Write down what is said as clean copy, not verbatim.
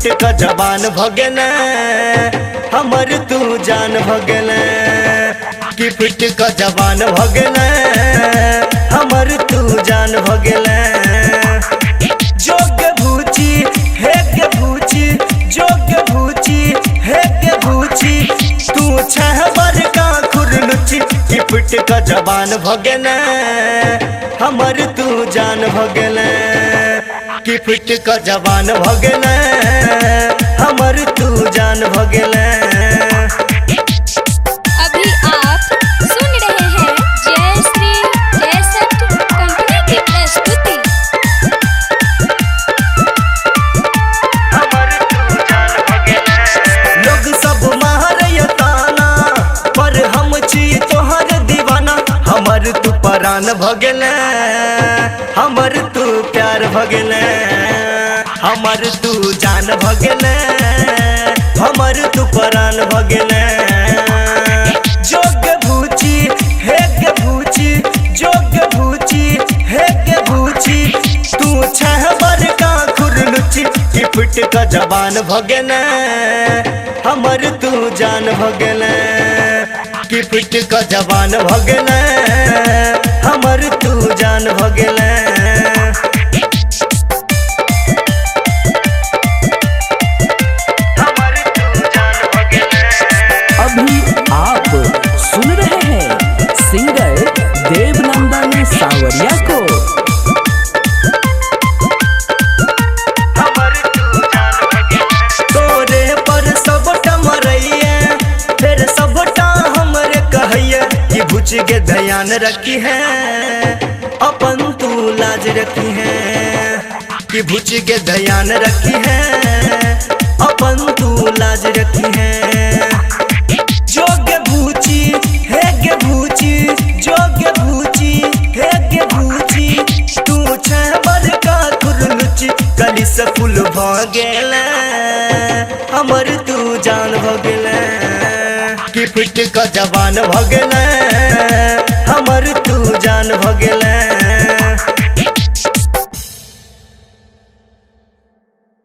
Foot का जवान भगेले हमर तू जान भगेले कि फुट का जवान भगेले हमर तू जान भगेले जोग भूची हे के भूची जोग भूची हे के भूची तू छहबर का खुरलुची कि फुट का जवान भगेले हमर तू जान भगेले कि फुट का जवान भगेले हमर तू जान भगेले। अभी आप सुन रहे हैं जय श्री कैसेट कंपनी की प्रस्तुति। हमर तू जान भगेले लोग सब मारे ताना पर हम छी तोहर दीवाना हमर तू परान भगेले हमर तू प्यार भगेले हमर तू जान भगेले हमर तू परान भगेले जोग भूची हे के भूची जोग भूची हे के भूची तू छहबर का खुरलुची कि फुट का जवान भगेले हमर तू जान भगेले कि फुट का जवान भगेले हमर तू जान भगेले। अभी आप सुन रहे हैं सिंगर देवनंदन सावरिया को। तोरे पर सबटा मरइए फिर सबटा हमरे कहिए कि बुझ के ध्यान रखी है अपन तू लाज रखी है कि बुझ के ध्यान रखी है अपन तू लाज रखी है जोग भूची हे गे भूची जोग भूची हे गे भूची तू छबर का खुरलुची कली से फूल भगेले हमर तू जान भगेले कि फुट का जवान भगेले हमर तू जान भगेले।